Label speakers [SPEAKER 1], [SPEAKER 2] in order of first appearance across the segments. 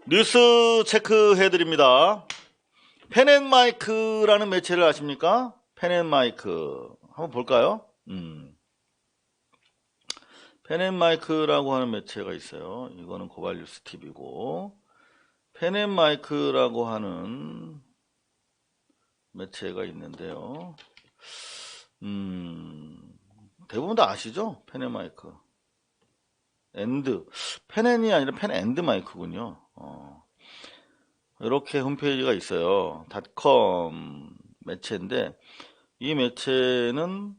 [SPEAKER 1] 뉴스 체크해드립니다. 펜앤마이크라는 매체를 아십니까? 펜앤마이크 한번 볼까요? 펜앤마이크라고 하는 매체가 있어요. 이거는 고발뉴스 TV고, 펜앤마이크라고 하는 매체가 있는데요. 대부분 다 아시죠? 펜앤마이크. 펜앤이 아니라 펜앤드마이크군요. 이렇게 홈페이지가 있어요. 닷컴 매체인데, 이 매체는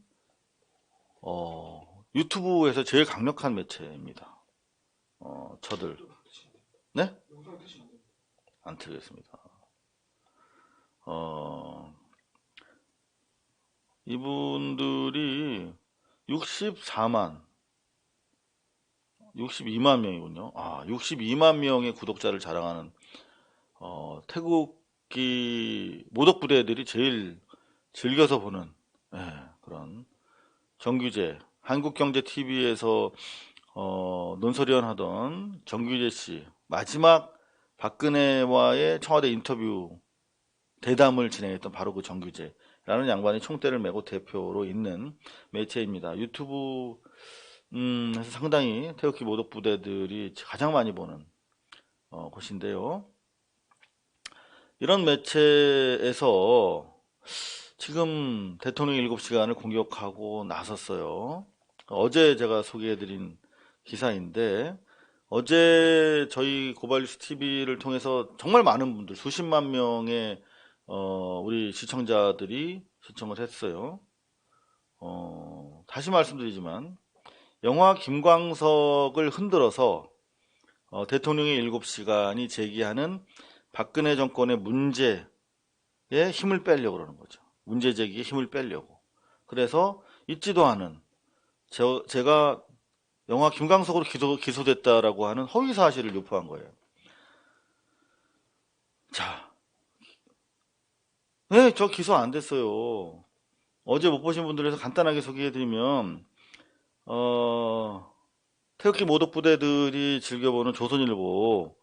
[SPEAKER 1] 유튜브에서 제일 강력한 매체입니다. 저들 네? 안 틀겠습니다. 이분들이 62만 명이군요. 62만 명의 구독자를 자랑하는 태국기 모독부대들이 제일 즐겨서 보는 그런 정규재, 한국경제TV에서 논설위원 하던 정규재 씨 마지막 박근혜와의 청와대 인터뷰 대담을 진행했던 바로 그 정규재라는 양반이 총대를 메고 대표로 있는 매체입니다. 유튜브 에서 상당히 태극기 모독부대들이 가장 많이 보는 곳인데요. 이런 매체에서 지금 대통령 7시간을 공격하고 나섰어요. 어제 제가 소개해드린 기사인데, 어제 저희 고발뉴스 TV를 통해서 정말 많은 분들, 수십만 명의 우리 시청자들이 시청을 했어요. 다시 말씀드리지만 영화 김광석을 흔들어서 대통령의 7시간이 제기하는 박근혜 정권의 문제에 힘을 빼려고 그러는 거죠. 문제 제기에 힘을 빼려고. 그래서 있지도 않은 제가 영화 김광석으로 기소됐다라고 하는 허위 사실을 유포한 거예요. 자, 네, 저 기소 안 됐어요. 어제 못 보신 분들에서 간단하게 소개해드리면 태극기 모독부대들이 즐겨보는 조선일보를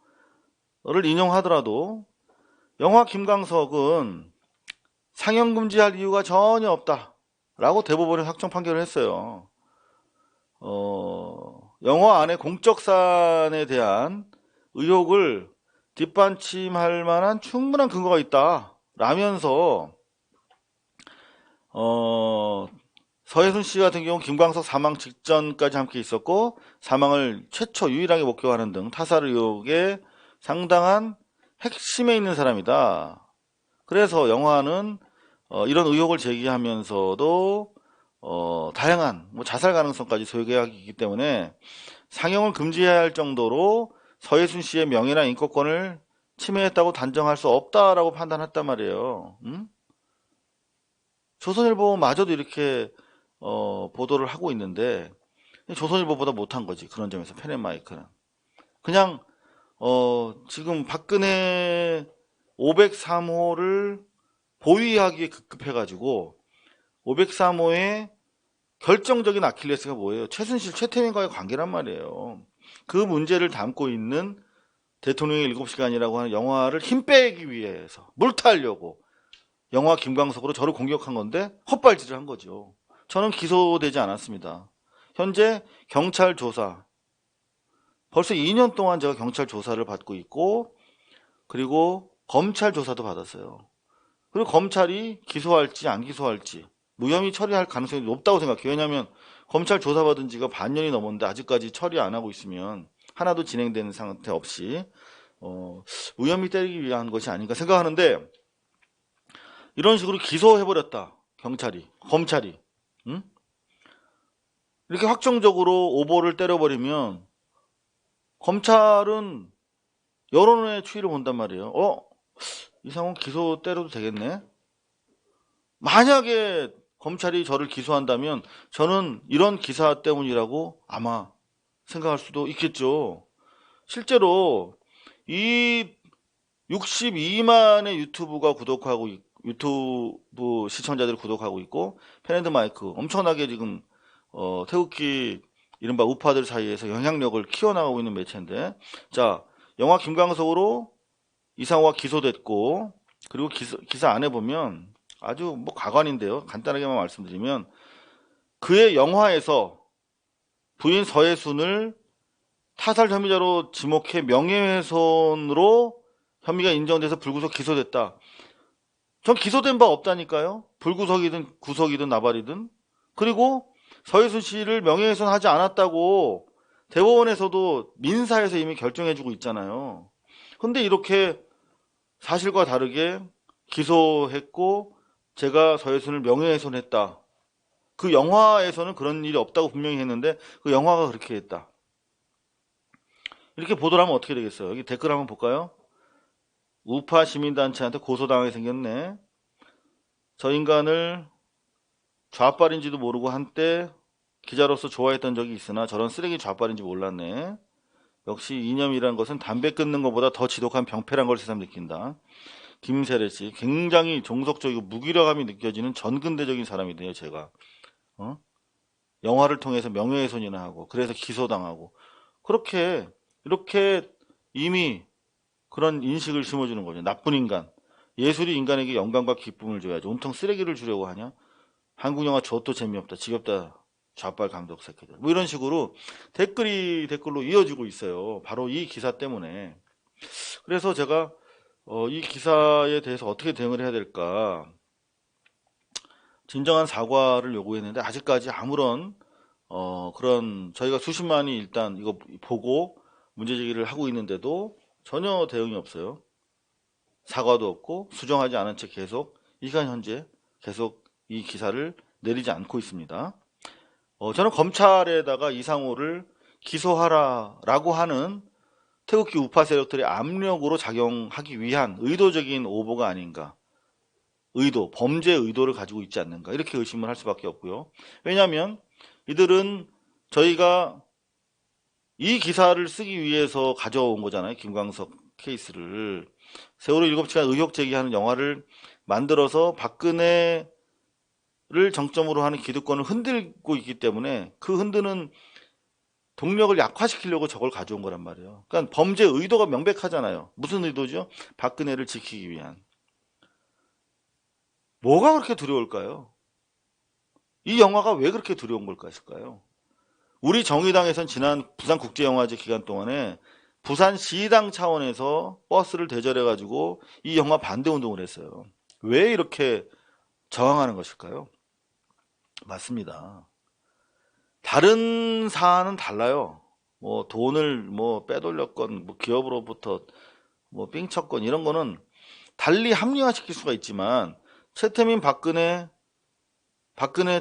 [SPEAKER 1] 인용하더라도 영화 김광석은 상영 금지할 이유가 전혀 없다 라고 대법원이 확정 판결을 했어요. 영화 안에 공적산에 대한 의혹을 뒷받침할 만한 충분한 근거가 있다 라면서 서혜순 씨 같은 경우 김광석 사망 직전까지 함께 있었고 사망을 최초 유일하게 목격하는 등 타살 의혹의 상당한 핵심에 있는 사람이다. 그래서 영화는 이런 의혹을 제기하면서도 다양한 자살 가능성까지 소개하기 때문에 상영을 금지해야 할 정도로 서혜순 씨의 명예나 인권권을 침해했다고 단정할 수 없다라고 판단했단 말이에요. 조선일보마저도 이렇게 보도를 하고 있는데 조선일보보다 못한 거지. 그런 점에서 펜앤마이크는 그냥 지금 박근혜 503호를 보위하기에 급급해가지고 503호의 결정적인 아킬레스가 뭐예요? 최순실, 최태민과의 관계란 말이에요. 그 문제를 담고 있는 대통령의 7시간이라고 하는 영화를 힘 빼기 위해서 물타려고 영화 김광석으로 저를 공격한 건데 헛발질을 한 거죠. 저는 기소되지 않았습니다. 현재 경찰 조사, 벌써 2년 동안 제가 경찰 조사를 받고 있고, 그리고 검찰 조사도 받았어요. 그리고 검찰이 기소할지 안 기소할지 무혐의 처리할 가능성이 높다고 생각해요. 왜냐하면 검찰 조사받은 지가 반년이 넘었는데 아직까지 처리 안 하고 있으면 하나도 진행되는 상태 없이 무혐의 때리기 위한 것이 아닌가 생각하는데, 이런 식으로 기소해버렸다. 검찰이. 응? 이렇게 확정적으로 오보를 때려버리면 검찰은 여론의 추이를 본단 말이에요. 이 상황 기소 때려도 되겠네. 만약에 검찰이 저를 기소한다면 저는 이런 기사 때문이라고 아마 생각할 수도 있겠죠. 실제로 이 62만의 유튜브 시청자들이 구독하고 있고 펜앤드마이크 엄청나게 지금 태극기 이른바 우파들 사이에서 영향력을 키워나가고 있는 매체인데, 자, 영화 김광석으로 이상호가 기소됐고, 그리고 기사 안에 보면 아주 뭐 가관인데요. 간단하게만 말씀드리면 그의 영화에서 부인 서예순을 타살 혐의자로 지목해 명예훼손으로 혐의가 인정돼서 불구속 기소됐다. 전 기소된 바 없다니까요. 불구속이든 구속이든 나발이든. 그리고 서예순 씨를 명예훼손하지 않았다고 대법원에서도 민사에서 이미 결정해주고 있잖아요. 근데 이렇게 사실과 다르게 기소했고 제가 서예순을 명예훼손했다. 그 영화에서는 그런 일이 없다고 분명히 했는데 그 영화가 그렇게 했다. 이렇게 보도를 하면 어떻게 되겠어요? 여기 댓글 한번 볼까요? 우파 시민단체한테 고소당하게 생겼네. 저 인간을 좌빨인지도 모르고 한때 기자로서 좋아했던 적이 있으나 저런 쓰레기 좌빨인지 몰랐네. 역시 이념이라는 것은 담배 끊는 것보다 더 지독한 병폐란 걸 새삼 느낀다. 김세례 씨, 굉장히 종속적이고 무기력함이 느껴지는 전근대적인 사람이네요, 제가. 영화를 통해서 명예훼손이나 하고, 그래서 기소당하고, 이렇게 이미 그런 인식을 심어주는 거죠. 나쁜 인간. 예술이 인간에게 영광과 기쁨을 줘야지. 온통 쓰레기를 주려고 하냐? 한국 영화 저것도 재미없다. 지겹다. 좌빨 강독 새끼들. 뭐 이런 식으로 댓글로 이어지고 있어요. 바로 이 기사 때문에. 그래서 제가 이 기사에 대해서 어떻게 대응을 해야 될까? 진정한 사과를 요구했는데 아직까지 아무런 그런 저희가 수십만이 일단 이거 보고 문제제기를 하고 있는데도 전혀 대응이 없어요. 사과도 없고 수정하지 않은 채 계속 이 시간 현재 계속 이 기사를 내리지 않고 있습니다. 저는 검찰에다가 이상호를 기소하라라고 하는 태극기 우파 세력들의 압력으로 작용하기 위한 의도적인 오보가 아닌가. 범죄 의도를 가지고 있지 않는가. 이렇게 의심을 할 수밖에 없고요. 왜냐하면 이들은 저희가 이 기사를 쓰기 위해서 가져온 거잖아요. 김광석 케이스를. 세월호 7시간 의혹 제기하는 영화를 만들어서 박근혜를 정점으로 하는 기득권을 흔들고 있기 때문에 그 흔드는 동력을 약화시키려고 저걸 가져온 거란 말이에요. 그러니까 범죄 의도가 명백하잖아요. 무슨 의도죠? 박근혜를 지키기 위한. 뭐가 그렇게 두려울까요? 이 영화가 왜 그렇게 두려운 걸까요? 우리 정의당에선 지난 부산국제영화제 기간 동안에 부산시당 차원에서 버스를 대절해가지고 이 영화 반대운동을 했어요. 왜 이렇게 저항하는 것일까요? 맞습니다. 다른 사안은 달라요. 뭐 돈을 뭐 빼돌렸건 뭐 기업으로부터 뭐 삥쳤건 이런 거는 달리 합리화시킬 수가 있지만 최태민 박근혜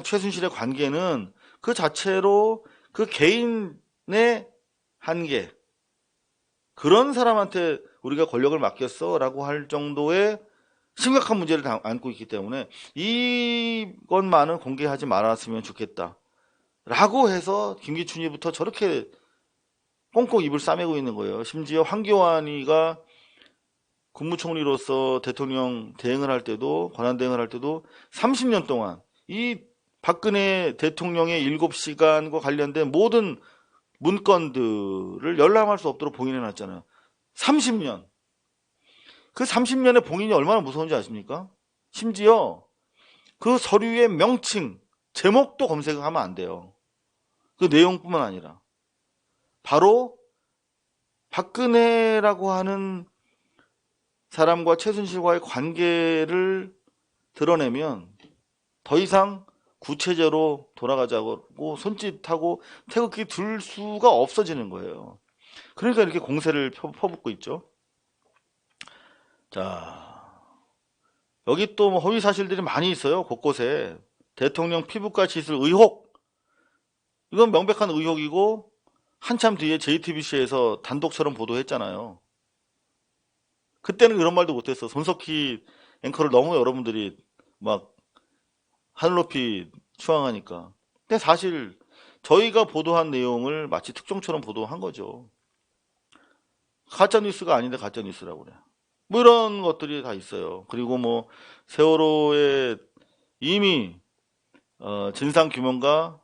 [SPEAKER 1] 최순실의 관계는 그 자체로 그 개인의 한계, 그런 사람한테 우리가 권력을 맡겼어 라고 할 정도의 심각한 문제를 안고 있기 때문에 이것만은 공개하지 말았으면 좋겠다 라고 해서 김기춘이부터 저렇게 꽁꽁 입을 싸매고 있는 거예요. 심지어 황교안이가 국무총리로서 대통령 대행을 할 때도, 권한 대행을 할 때도 30년 동안 이 박근혜 대통령의 7시간과 관련된 모든 문건들을 열람할 수 없도록 봉인해놨잖아요. 30년. 그 30년의 봉인이 얼마나 무서운지 아십니까? 심지어 그 서류의 명칭, 제목도 검색하면 안 돼요. 그 내용뿐만 아니라. 바로 박근혜라고 하는 사람과 최순실과의 관계를 드러내면 더 이상 구체제로 돌아가자고 손짓하고 태극기 들 수가 없어지는 거예요. 그러니까 이렇게 공세를 퍼붓고 있죠. 자, 여기 또 허위 사실들이 많이 있어요. 곳곳에. 대통령 피부과 시술 의혹. 이건 명백한 의혹이고 한참 뒤에 JTBC에서 단독처럼 보도했잖아요. 그때는 그런 말도 못했어. 손석희 앵커를 너무 여러분들이 막 하늘 높이 추앙하니까. 근데 사실 저희가 보도한 내용을 마치 특종처럼 보도한 거죠. 가짜뉴스가 아닌데 가짜뉴스라고 그래. 뭐 이런 것들이 다 있어요. 그리고 뭐 세월호에 이미 진상규명과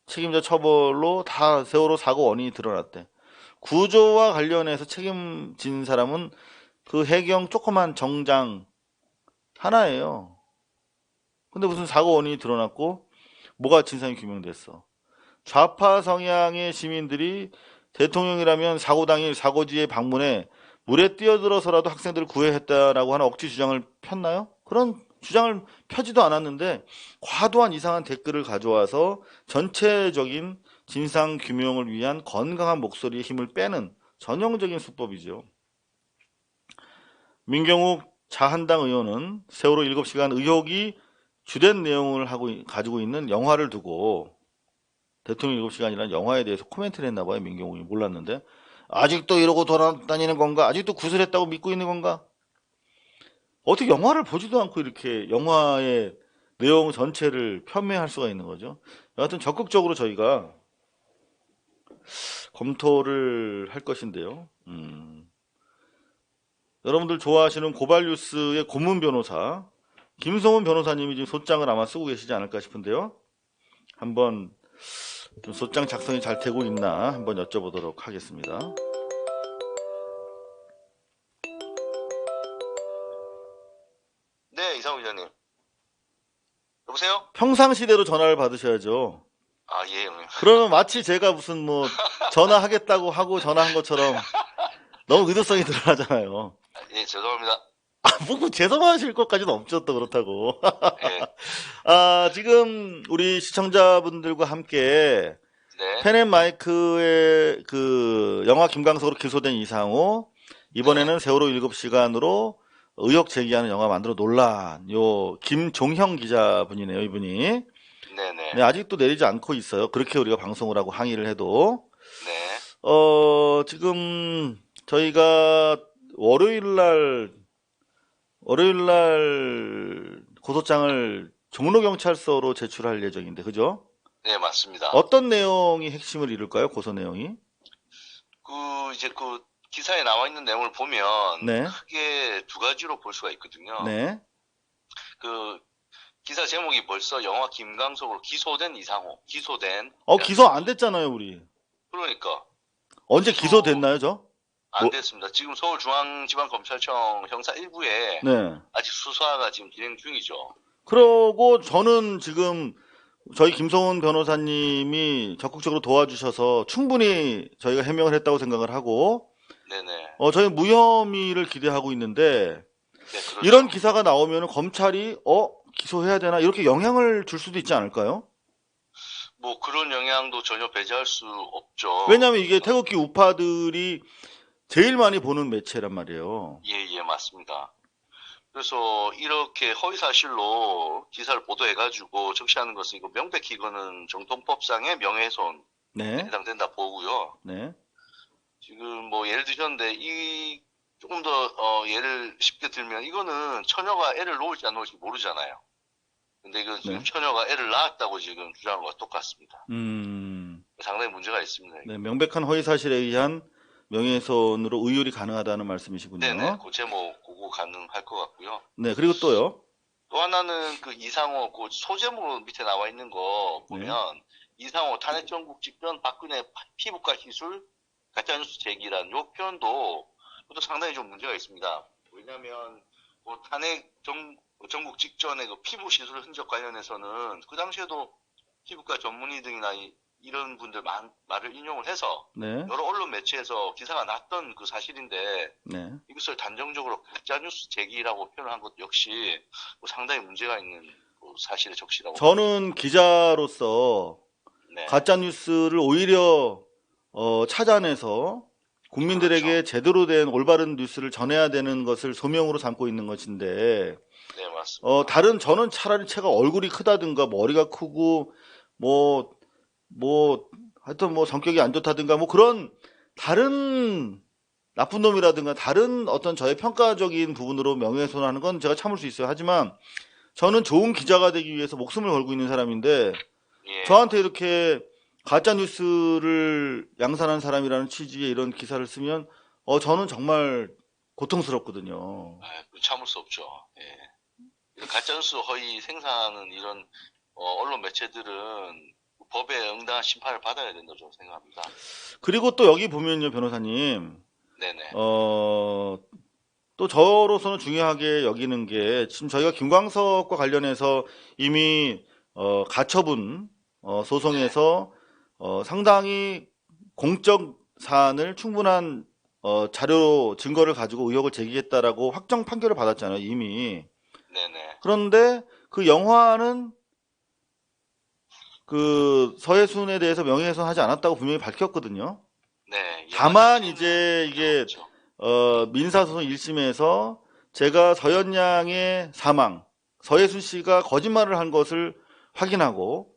[SPEAKER 1] 책임자 처벌로 다 세월호 사고 원인이 드러났대. 구조와 관련해서 책임진 사람은 그 해경 조그만 정장 하나예요. 근데 무슨 사고 원인이 드러났고 뭐가 진상이 규명됐어. 좌파 성향의 시민들이 대통령이라면 사고 당일 사고지에 방문해 물에 뛰어들어서라도 학생들을 구해했다라고 하는 억지 주장을 폈나요? 그런 주장을 펴지도 않았는데 과도한 이상한 댓글을 가져와서 전체적인 진상 규명을 위한 건강한 목소리의 힘을 빼는 전형적인 수법이죠. 민경욱 자한당 의원은 세월호 7시간 의혹이 주된 내용을 가지고 있는 영화를 두고 대통령 7시간이라는 영화에 대해서 코멘트를 했나봐요. 민경욱이 몰랐는데 아직도 이러고 돌아다니는 건가? 아직도 구슬했다고 믿고 있는 건가? 어떻게 영화를 보지도 않고 이렇게 영화의 내용 전체를 편매할 수가 있는 거죠. 여하튼 적극적으로 저희가 검토를 할 것인데요. 여러분들 좋아하시는 고발뉴스의 고문 변호사 김성훈 변호사님이 지금 소장을 아마 쓰고 계시지 않을까 싶은데요. 한번 좀 소장 작성이 잘 되고 있나 한번 여쭤보도록 하겠습니다.
[SPEAKER 2] 네, 이상우 기자님. 여보세요?
[SPEAKER 1] 평상시대로 전화를 받으셔야죠.
[SPEAKER 2] 아, 예, 형님.
[SPEAKER 1] 그러면 마치 제가 무슨 뭐 전화하겠다고 하고 전화한 것처럼 너무 의도성이 드러나잖아요.
[SPEAKER 2] 예, 죄송합니다.
[SPEAKER 1] 뭐 죄송하실 것까지는 없죠, 또 그렇다고.
[SPEAKER 2] 예,
[SPEAKER 1] 지금 우리 시청자분들과 함께
[SPEAKER 2] 네,
[SPEAKER 1] 펜앤마이크의 그 영화 김광석으로 기소된 이상호, 이번에는 세월호 7시간으로 의혹 제기하는 영화 만들어 논란. 요 김종형 기자분이네요, 이분이.
[SPEAKER 2] 네네,
[SPEAKER 1] 네, 아직도 내리지 않고 있어요. 그렇게 우리가 방송을 하고 항의를 해도.
[SPEAKER 2] 네,
[SPEAKER 1] 지금 저희가 월요일 날 고소장을 종로경찰서로 제출할 예정인데, 그죠?
[SPEAKER 2] 네, 맞습니다.
[SPEAKER 1] 어떤 내용이 핵심을 이룰까요? 고소 내용이?
[SPEAKER 2] 이제 기사에 나와 있는 내용을 보면
[SPEAKER 1] 네.
[SPEAKER 2] 크게 두 가지로 볼 수가 있거든요.
[SPEAKER 1] 네.
[SPEAKER 2] 그 기사 제목이 벌써 영화 김광석으로 기소된 이상호, 기소된.
[SPEAKER 1] 기소 안 됐잖아요, 우리.
[SPEAKER 2] 그러니까.
[SPEAKER 1] 언제 기소됐나요, 저?
[SPEAKER 2] 안
[SPEAKER 1] 뭐?
[SPEAKER 2] 됐습니다. 지금 서울중앙지방검찰청 형사 1부에
[SPEAKER 1] 네.
[SPEAKER 2] 아직 수사가 지금 진행 중이죠.
[SPEAKER 1] 그러고 저는 지금 저희 김성훈 변호사님이 적극적으로 도와주셔서 충분히 저희가 해명을 했다고 생각을 하고,
[SPEAKER 2] 네네.
[SPEAKER 1] 저희 무혐의를 기대하고 있는데,
[SPEAKER 2] 네, 그렇죠.
[SPEAKER 1] 이런 기사가 나오면 검찰이, 기소해야 되나? 이렇게 영향을 줄 수도 있지 않을까요?
[SPEAKER 2] 뭐 그런 영향도 전혀 배제할 수 없죠.
[SPEAKER 1] 왜냐하면 이게 태극기 우파들이 제일 많이 보는 매체란 말이에요.
[SPEAKER 2] 예, 맞습니다. 그래서 이렇게 허위사실로 기사를 보도해가지고 적시하는 것은 이거 명백히 이거는 정통법상의 명예훼손에
[SPEAKER 1] 네.
[SPEAKER 2] 해당된다 보고요.
[SPEAKER 1] 네.
[SPEAKER 2] 지금 뭐 예를 드셨는데 조금 더 예를 쉽게 들면 이거는 처녀가 애를 놓을지 안 놓을지 모르잖아요. 근데 이건 지금
[SPEAKER 1] 네.
[SPEAKER 2] 처녀가 애를 낳았다고 지금 주장한 것과 똑같습니다.
[SPEAKER 1] 음.
[SPEAKER 2] 상당히 문제가 있습니다.
[SPEAKER 1] 네, 명백한 허위사실에 의한 명예훼손으로 의율이 가능하다는 말씀이시군요.
[SPEAKER 2] 네네, 그 제목 보고 가능할 것 같고요.
[SPEAKER 1] 네, 그리고 또요.
[SPEAKER 2] 또 하나는 그 이상호 그 소제목 밑에 나와 있는 거 보면 이상호 탄핵 정국 직전 박근혜 피부과 시술 가짜뉴스 제기란 요 표현도 그것도 상당히 좀 문제가 있습니다. 왜냐하면 그 탄핵 정국 직전에 그 피부 시술 흔적 관련해서는 그 당시에도 피부과 전문의 등이나 이런 분들 말을 인용을 해서
[SPEAKER 1] 네.
[SPEAKER 2] 여러 언론 매체에서 기사가 났던 그 사실인데
[SPEAKER 1] 네.
[SPEAKER 2] 이것을 단정적으로 가짜뉴스 제기라고 표현한 것 역시 상당히 문제가 있는 사실의 적시라고.
[SPEAKER 1] 저는 기자로서
[SPEAKER 2] 네.
[SPEAKER 1] 가짜뉴스를 오히려 찾아내서 국민들에게
[SPEAKER 2] 그렇죠.
[SPEAKER 1] 제대로 된 올바른 뉴스를 전해야 되는 것을 소명으로 삼고 있는 것인데,
[SPEAKER 2] 네, 맞습니다.
[SPEAKER 1] 저는 차라리 제가 얼굴이 크다든가 머리가 크고 하여튼 뭐 성격이 안 좋다든가 뭐 그런 다른 나쁜 놈이라든가 다른 어떤 저의 평가적인 부분으로 명예훼손하는 건 제가 참을 수 있어요. 하지만 저는 좋은 기자가 되기 위해서 목숨을 걸고 있는 사람인데
[SPEAKER 2] 예.
[SPEAKER 1] 저한테 이렇게 가짜 뉴스를 양산한 사람이라는 취지의 이런 기사를 쓰면 저는 정말 고통스럽거든요.
[SPEAKER 2] 참을 수 없죠. 예. 가짜뉴스 허위 생산하는 이런 언론 매체들은 법에 응당한 심판을 받아야 된다고 저는 생각합니다.
[SPEAKER 1] 그리고 또 여기 보면요, 변호사님.
[SPEAKER 2] 네네.
[SPEAKER 1] 또 저로서는 중요하게 여기는 게 지금 저희가 김광석과 관련해서 이미 가처분 소송에서 상당히 공적 사안을 충분한 자료 증거를 가지고 의혹을 제기했다라고 확정 판결을 받았잖아요, 이미.
[SPEAKER 2] 네네.
[SPEAKER 1] 그런데 그 영화는 그 서해순에 대해서 명예훼손하지 않았다고 분명히 밝혔거든요.
[SPEAKER 2] 네.
[SPEAKER 1] 다만 이제 이게
[SPEAKER 2] 그렇죠.
[SPEAKER 1] 민사소송 1심에서 제가 서현양의 사망, 서해순 씨가 거짓말을 한 것을 확인하고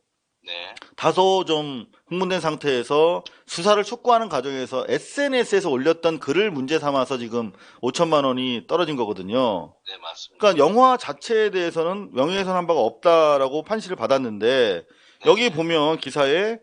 [SPEAKER 2] 네.
[SPEAKER 1] 다소 좀 흥분된 상태에서 수사를 촉구하는 과정에서 SNS에서 올렸던 글을 문제 삼아서 지금 5천만 원이 떨어진 거거든요.
[SPEAKER 2] 네, 맞습니다.
[SPEAKER 1] 그러니까 영화 자체에 대해서는 명예훼손한 바가 없다라고 판시를 받았는데 여기 보면 기사에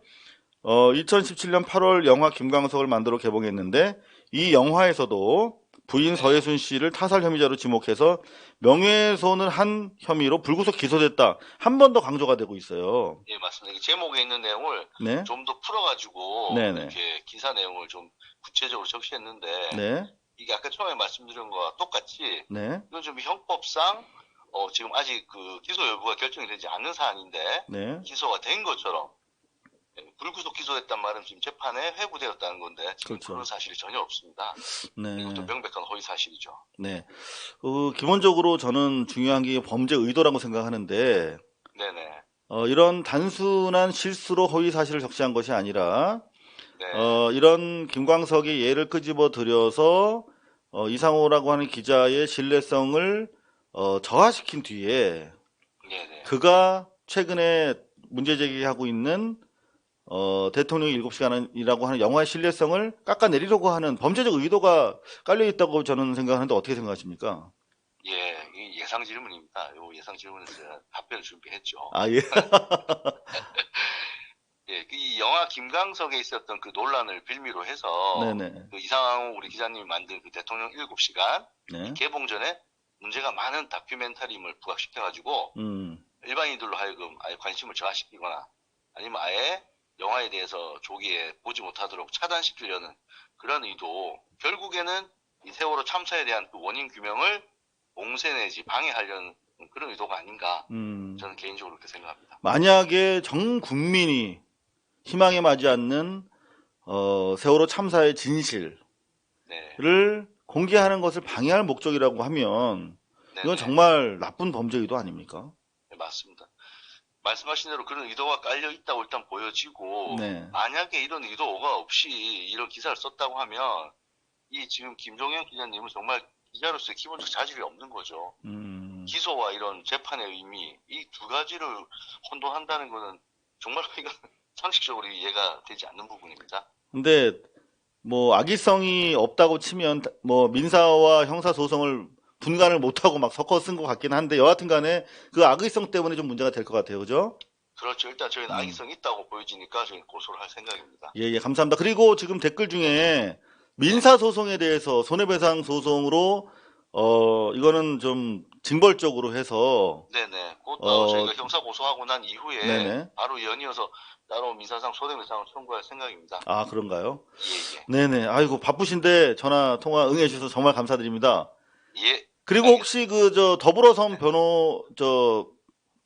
[SPEAKER 1] 2017년 8월 영화 김광석을 만들어 개봉했는데 이 영화에서도 부인 서해순 씨를 타살 혐의자로 지목해서 명예훼손을 한 혐의로 불구속 기소됐다. 한 번 더 강조가 되고 있어요.
[SPEAKER 2] 예, 맞습니다. 제목에 있는 내용을
[SPEAKER 1] 네.
[SPEAKER 2] 좀 더 풀어가지고
[SPEAKER 1] 네네.
[SPEAKER 2] 이렇게 기사 내용을 좀 구체적으로 적시했는데
[SPEAKER 1] 네.
[SPEAKER 2] 이게 아까 처음에 말씀드린 거와 똑같이
[SPEAKER 1] 네.
[SPEAKER 2] 이건 좀 형법상 지금 아직 그 기소 여부가 결정이 되지 않은 사안인데
[SPEAKER 1] 네.
[SPEAKER 2] 기소가 된 것처럼 불구속 기소됐단 말은 지금 재판에 회부되었다는 건데 지금
[SPEAKER 1] 그렇죠.
[SPEAKER 2] 그런 사실이 전혀 없습니다.
[SPEAKER 1] 네.
[SPEAKER 2] 이것도 명백한 허위 사실이죠.
[SPEAKER 1] 네. 기본적으로 저는 중요한 게 범죄 의도라고 생각하는데
[SPEAKER 2] 네네.
[SPEAKER 1] 이런 단순한 실수로 허위 사실을 적시한 것이 아니라
[SPEAKER 2] 네.
[SPEAKER 1] 이런 김광석의 예를 끄집어 들여서 이상호라고 하는 기자의 신뢰성을 저하시킨 뒤에
[SPEAKER 2] 네네.
[SPEAKER 1] 그가 최근에 문제 제기하고 있는 대통령의 7시간이라고 하는 영화의 신뢰성을 깎아내리려고 하는 범죄적 의도가 깔려있다고 저는 생각하는데 어떻게 생각하십니까?
[SPEAKER 2] 예, 이 예상 질문입니다. 요 예상 질문에서 제가 답변을 준비했죠.
[SPEAKER 1] 아, 예.
[SPEAKER 2] 예, 이 영화 김광석에 있었던 그 논란을 빌미로 해서
[SPEAKER 1] 네네.
[SPEAKER 2] 그 이상호 우리 기자님이 만든 그 대통령 7시간
[SPEAKER 1] 네.
[SPEAKER 2] 개봉 전에 문제가 많은 다큐멘터리임을 부각시켜가지고 일반인들로 하여금 아예 관심을 저하시키거나 아니면 아예 영화에 대해서 조기에 보지 못하도록 차단시키려는 그런 의도, 결국에는 이 세월호 참사에 대한 그 원인 규명을 봉쇄 내지 방해하려는 그런 의도가 아닌가 저는 개인적으로 그렇게 생각합니다.
[SPEAKER 1] 만약에 전 국민이 희망에 맞지 않는 세월호 참사의 진실을
[SPEAKER 2] 네.
[SPEAKER 1] 공개하는 것을 방해할 목적이라고 하면 이건
[SPEAKER 2] 네네.
[SPEAKER 1] 정말 나쁜 범죄 의도 아닙니까?
[SPEAKER 2] 네, 맞습니다. 말씀하신 대로 그런 의도가 깔려 있다고 일단 보여지고
[SPEAKER 1] 네.
[SPEAKER 2] 만약에 이런 의도가 없이 이런 기사를 썼다고 하면 이 지금 김종현 기자님은 정말 기자로서의 기본적 자질이 없는 거죠. 기소와 이런 재판의 의미 이 두 가지를 혼돈한다는 것은 정말 이건 상식적으로 이해가 되지 않는 부분입니다.
[SPEAKER 1] 근데 뭐 악의성이 없다고 치면 뭐 민사와 형사 소송을 분간을 못하고 막 섞어 쓴 것 같긴 한데 여하튼 간에 그 악의성 때문에 좀 문제가 될 것 같아요. 그죠?
[SPEAKER 2] 그렇죠. 일단 저희는 악의성이 있다고 보여지니까 저희는 고소를 할 생각입니다.
[SPEAKER 1] 예, 감사합니다. 그리고 지금 댓글 중에 민사 소송에 대해서 손해배상 소송으로 이거는 좀 징벌적으로 해서
[SPEAKER 2] 네네. 곧 저희가 형사 고소하고 난 이후에
[SPEAKER 1] 네네.
[SPEAKER 2] 바로 연이어서 따로 민사상 손해배상을 청구할 생각입니다.
[SPEAKER 1] 아, 그런가요?
[SPEAKER 2] 예.
[SPEAKER 1] 네네. 아이고 바쁘신데 전화 통화 응해 주셔서 정말 감사드립니다.
[SPEAKER 2] 예.
[SPEAKER 1] 그리고 혹시 더불어섬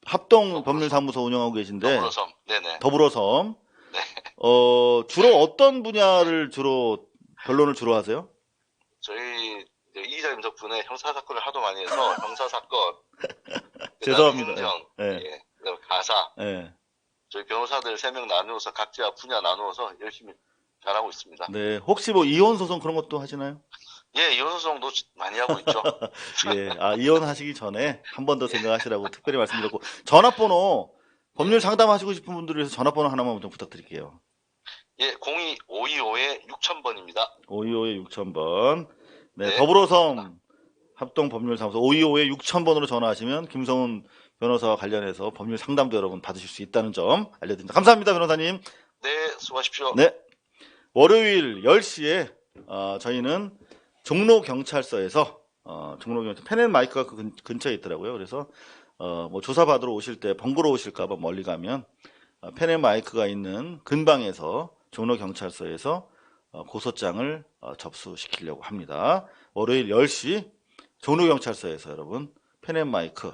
[SPEAKER 1] 합동 법률사무소 운영하고 계신데
[SPEAKER 2] 더불어섬. 네네.
[SPEAKER 1] 더불어섬
[SPEAKER 2] 네.
[SPEAKER 1] 주로 어떤 분야를 변론을 주로 하세요?
[SPEAKER 2] 저희 이 기자님 덕분에 형사 사건을 하도 많이 해서 형사 사건,
[SPEAKER 1] 죄송합니다.
[SPEAKER 2] 행정,
[SPEAKER 1] 네.
[SPEAKER 2] 예, 그다음에 가사,
[SPEAKER 1] 네.
[SPEAKER 2] 저희 변호사들 3명 나누어서 각자 분야 나누어서 열심히 잘하고 있습니다.
[SPEAKER 1] 네. 혹시 뭐 이혼 소송 그런 것도 하시나요?
[SPEAKER 2] 예, 이혼 소송도 많이 하고 있죠.
[SPEAKER 1] 예. 이혼하시기 전에 한 번 더 생각하시라고 특별히 말씀드렸고 전화번호 법률 상담하시고 싶은 분들을 위해서 전화번호 하나만 좀 부탁드릴게요.
[SPEAKER 2] 예, 02-525-6000번입니다.
[SPEAKER 1] 525-6000번. 네,
[SPEAKER 2] 네.
[SPEAKER 1] 더불어섬 합동법률사무소 525-6000번으로 전화하시면 김성훈 변호사와 관련해서 법률 상담도 여러분 받으실 수 있다는 점 알려드립니다. 감사합니다, 변호사님.
[SPEAKER 2] 네, 수고하십시오.
[SPEAKER 1] 네. 월요일 10시에 저희는 종로경찰서에서 종로경찰 펜앤마이크가 그 근처에 있더라고요. 그래서 뭐 조사받으러 오실 때 번거로우실까봐 멀리 가면 펜앤마이크가 있는 근방에서 종로경찰서에서 고소장을 접수시키려고 합니다. 월요일 10시 종로경찰서에서 여러분 펜앤마이크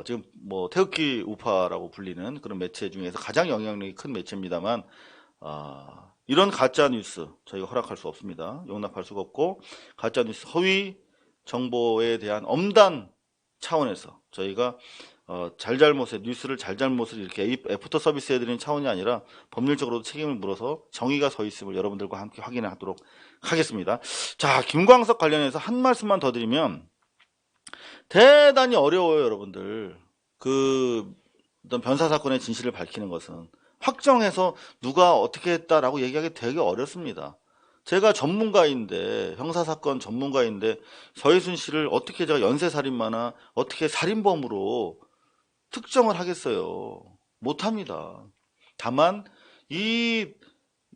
[SPEAKER 1] 지금 뭐 태극기 우파라고 불리는 그런 매체 중에서 가장 영향력이 큰 매체입니다만 이런 가짜 뉴스 저희가 허락할 수 없습니다. 용납할 수가 없고 가짜 뉴스 허위 정보에 대한 엄단 차원에서 저희가 잘잘못에 뉴스를 잘잘못을 이렇게 애프터 서비스 해드리는 차원이 아니라 법률적으로도 책임을 물어서 정의가 서 있음을 여러분들과 함께 확인하도록 하겠습니다. 자, 김광석 관련해서 한 말씀만 더 드리면 대단히 어려워요, 여러분들. 어떤 변사 사건의 진실을 밝히는 것은 확정해서 누가 어떻게 했다라고 얘기하기 되게 어렵습니다. 제가 전문가인데, 형사사건 전문가인데, 서예순 씨를 어떻게 제가 연쇄살인마나 어떻게 살인범으로 특정을 하겠어요. 못합니다. 다만,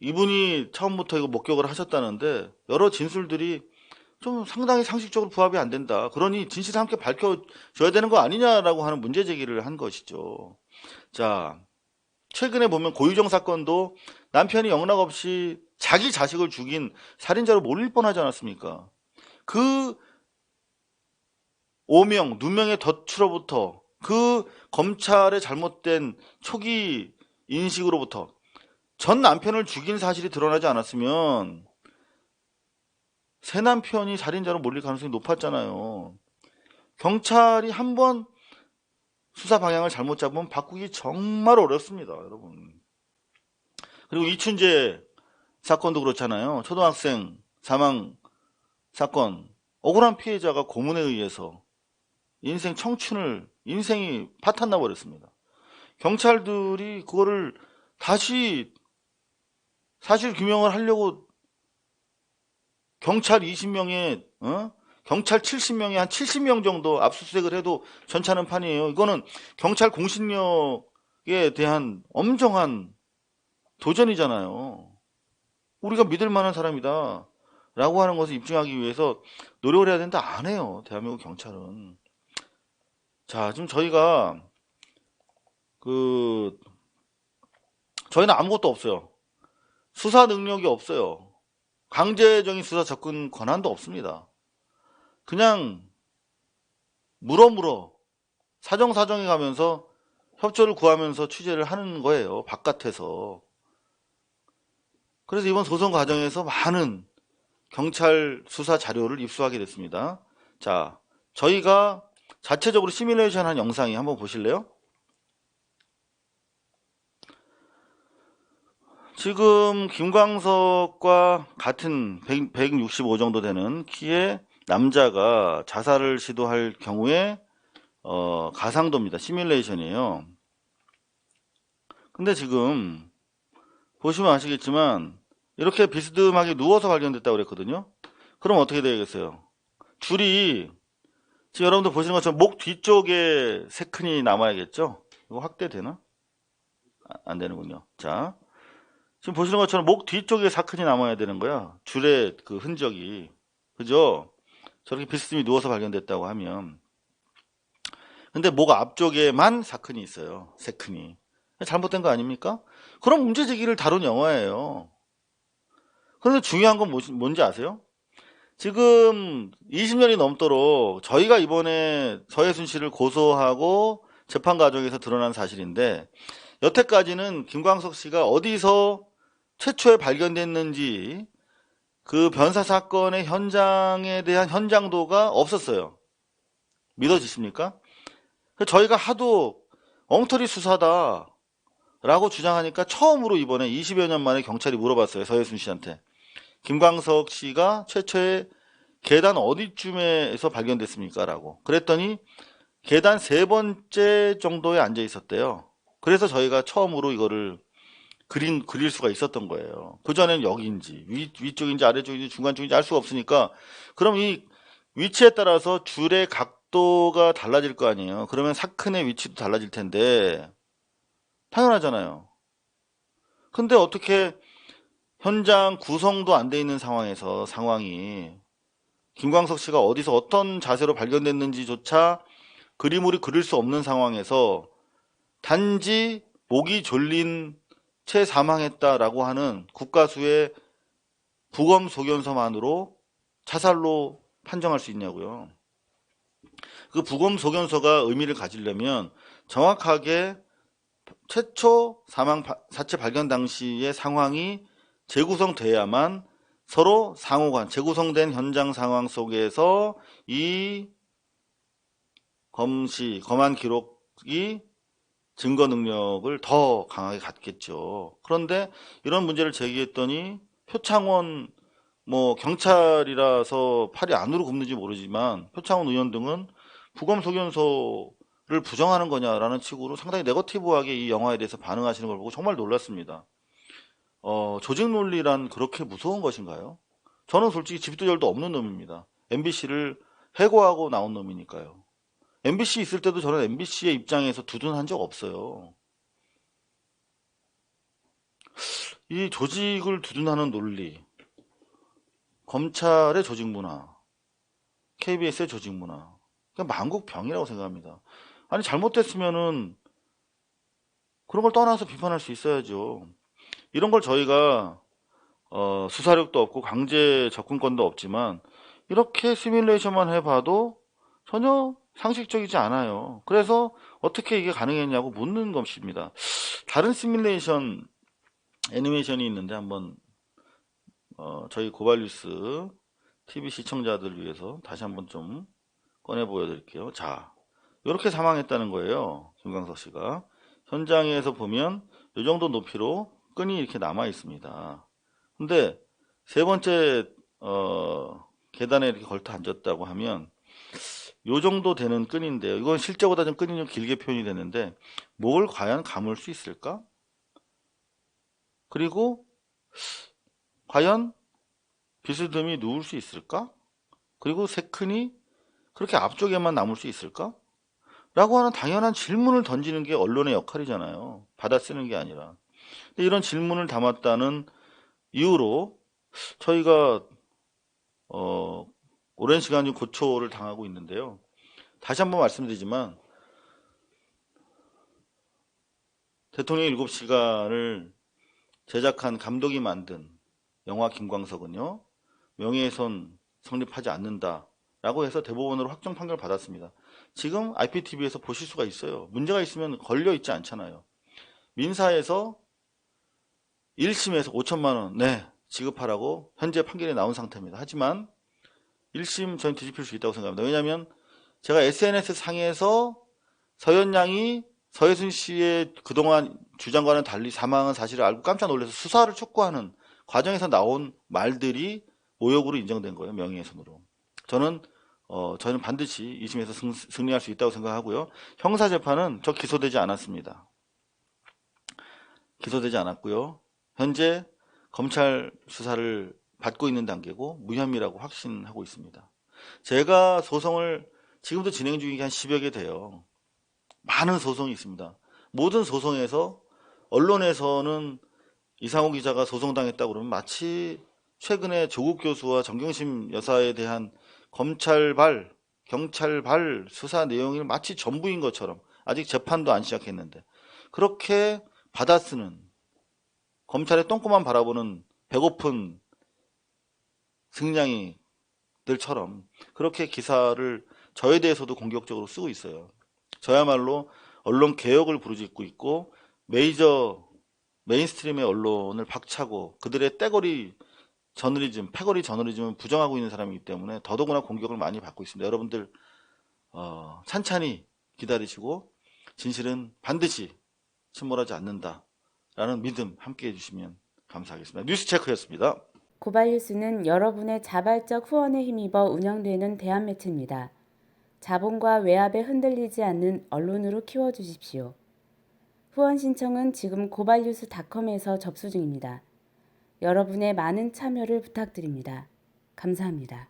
[SPEAKER 1] 이분이 처음부터 이거 목격을 하셨다는데, 여러 진술들이 좀 상당히 상식적으로 부합이 안 된다. 그러니 진실을 함께 밝혀줘야 되는 거 아니냐라고 하는 문제 제기를 한 것이죠. 자, 최근에 보면 고유정 사건도 남편이 영락 없이 자기 자식을 죽인 살인자로 몰릴 뻔하지 않았습니까? 그 오명, 누명의 덫으로부터 그 검찰의 잘못된 초기 인식으로부터 전 남편을 죽인 사실이 드러나지 않았으면 새 남편이 살인자로 몰릴 가능성이 높았잖아요. 경찰이 한번 수사 방향을 잘못 잡으면 바꾸기 정말 어렵습니다, 여러분. 그리고 이춘재 사건도 그렇잖아요. 초등학생 사망 사건. 억울한 피해자가 고문에 의해서 인생이 파탄나 버렸습니다. 경찰들이 그거를 다시 사실 규명을 하려고 경찰 20명에, 경찰 70명에 한 70명 정도 압수수색을 해도 전차는 판이에요. 이거는 경찰 공신력에 대한 엄정한 도전이잖아요. 우리가 믿을 만한 사람이다 라고 하는 것을 입증하기 위해서 노력을 해야 된다. 안 해요, 대한민국 경찰은. 자, 지금 저희가 저희는 아무것도 없어요. 수사 능력이 없어요. 강제적인 수사 접근 권한도 없습니다. 그냥 물어 사정사정해 가면서 협조를 구하면서 취재를 하는 거예요, 바깥에서. 그래서 이번 소송 과정에서 많은 경찰 수사 자료를 입수하게 됐습니다. 자, 저희가 자체적으로 시뮬레이션 한 영상이 한번 보실래요? 지금 김광석과 같은 165 정도 되는 키의 남자가 자살을 시도할 경우에 가상도입니다. 시뮬레이션이에요. 근데 지금 보시면 아시겠지만 이렇게 비스듬하게 누워서 발견됐다고 그랬거든요. 그럼 어떻게 되겠어요? 줄이 지금 여러분들 보시는 것처럼 목 뒤쪽에 세 칸이 남아야겠죠? 이거 확대되나? 안 되는군요. 자, 지금 보시는 것처럼 목 뒤쪽에 사건이 남아야 되는 거야. 줄의 그 흔적이. 그죠? 저렇게 비스듬히 누워서 발견됐다고 하면. 근데 목 앞쪽에만 사건이 있어요. 세 칸이. 잘못된 거 아닙니까? 그럼 문제 제기를 다룬 영화예요. 그런데 중요한 건 뭔지 아세요? 지금 20년이 넘도록 저희가 이번에 서예순 씨를 고소하고 재판 과정에서 드러난 사실인데, 여태까지는 김광석 씨가 어디서 최초에 발견됐는지 그 변사 사건의 현장에 대한 현장도가 없었어요. 믿어지십니까? 저희가 하도 엉터리 수사다 라고 주장하니까 처음으로 이번에 20여 년 만에 경찰이 물어봤어요, 서예순 씨한테. 김광석 씨가 최초에 계단 어디쯤에서 발견됐습니까? 라고. 그랬더니 계단 3번째 정도에 앉아 있었대요. 그래서 저희가 처음으로 이거를 그릴 수가 있었던 거예요. 그전에는 여기인지 위쪽인지 아래쪽인지 중간쪽인지 알 수가 없으니까, 그럼 이 위치에 따라서 줄의 각도가 달라질 거 아니에요. 그러면 사건의 위치도 달라질 텐데 당연하잖아요. 근데 어떻게 현장 구성도 안 돼 있는 상황이 김광석 씨가 어디서 어떤 자세로 발견됐는지조차 그림으로 그릴 수 없는 상황에서 단지 목이 졸린 채 사망했다라고 하는 국가수의 부검 소견서만으로 자살로 판정할 수 있냐고요. 그 부검 소견서가 의미를 가지려면 정확하게 최초 사체 발견 당시의 상황이 재구성돼야만 서로 상호간, 재구성된 현장 상황 속에서 이 검안 기록이 증거 능력을 더 강하게 갖겠죠. 그런데 이런 문제를 제기했더니 표창원 경찰이라서 팔이 안으로 굽는지 모르지만 표창원 의원 등은 부검 소견서를 부정하는 거냐라는 식으로 상당히 네거티브하게 이 영화에 대해서 반응하시는 걸 보고 정말 놀랐습니다. 조직 논리란 그렇게 무서운 것인가요? 저는 솔직히 집두절도 없는 놈입니다. MBC를 해고하고 나온 놈이니까요. MBC 있을 때도 저는 MBC의 입장에서 두둔한 적 없어요. 이 조직을 두둔하는 논리, 검찰의 조직 문화, KBS의 조직 문화, 그냥 만국병이라고 생각합니다. 아니 잘못됐으면은 그런 걸 떠나서 비판할 수 있어야죠. 이런 걸 저희가 수사력도 없고 강제 접근권도 없지만 이렇게 시뮬레이션만 해봐도 전혀 상식적이지 않아요. 그래서 어떻게 이게 가능했냐고 묻는 것입니다. 다른 시뮬레이션 애니메이션이 있는데 한번 저희 고발뉴스 TV 시청자들 위해서 다시 한번 좀 꺼내 보여드릴게요. 자, 이렇게 사망했다는 거예요. 김광석 씨가. 현장에서 보면 이 정도 높이로 끈이 이렇게 남아 있습니다. 근데 세 번째 계단에 이렇게 걸터 앉았다고 하면 요 정도 되는 끈인데요. 이건 실제보다 좀 끈이 좀 길게 표현이 되는데 목을 과연 감을 수 있을까? 그리고 과연 비스듬히 누울 수 있을까? 그리고 세 끈이 그렇게 앞쪽에만 남을 수 있을까? 라고 하는 당연한 질문을 던지는 게 언론의 역할이잖아요. 받아쓰는 게 아니라. 근데 이런 질문을 담았다는 이유로 저희가 오랜 시간 중 고초를 당하고 있는데요. 다시 한번 말씀드리지만 대통령 7시간을 제작한 감독이 만든 영화 김광석은요. 명예훼손 성립하지 않는다라고 해서 대법원으로 확정 판결을 받았습니다. 지금 IPTV에서 보실 수가 있어요. 문제가 있으면 걸려 있지 않잖아요. 민사에서 1심에서 5천만 원 지급하라고 현재 판결이 나온 상태입니다. 하지만 1심 저는 뒤집힐 수 있다고 생각합니다. 왜냐하면 제가 SNS 상에서 서현 양이 서혜순 씨의 그동안 주장과는 달리 사망한 사실을 알고 깜짝 놀라서 수사를 촉구하는 과정에서 나온 말들이 모욕으로 인정된 거예요. 명예훼손으로. 저는 반드시 2심에서 승리할 수 있다고 생각하고요. 형사재판은 저 기소되지 않았습니다. 기소되지 않았고요. 현재 검찰 수사를 받고 있는 단계고 무혐의라고 확신하고 있습니다. 제가 소송을 지금도 진행 중이게 한 10여 개 돼요. 많은 소송이 있습니다. 모든 소송에서 언론에서는 이상호 기자가 소송당했다고 그러면 마치 최근에 조국 교수와 정경심 여사에 대한 검찰발, 경찰발 수사 내용이 마치 전부인 것처럼 아직 재판도 안 시작했는데 그렇게 받아쓰는 검찰의 똥꼬만 바라보는 배고픈 승냥이들처럼 그렇게 기사를 저에 대해서도 공격적으로 쓰고 있어요. 저야말로 언론 개혁을 부르짖고 있고 메인스트림의 언론을 박차고 그들의 떼거리 저널리즘, 패거리 저널리즘을 부정하고 있는 사람이기 때문에 더더구나 공격을 많이 받고 있습니다. 여러분들 찬찬히 기다리시고 진실은 반드시 침몰하지 않는다라는 믿음 함께 해주시면 감사하겠습니다. 뉴스체크였습니다.
[SPEAKER 3] 고발뉴스는 여러분의 자발적 후원에 힘입어 운영되는 대한매체입니다. 자본과 외압에 흔들리지 않는 언론으로 키워주십시오. 후원 신청은 지금 고발뉴스닷컴에서 접수 중입니다. 여러분의 많은 참여를 부탁드립니다. 감사합니다.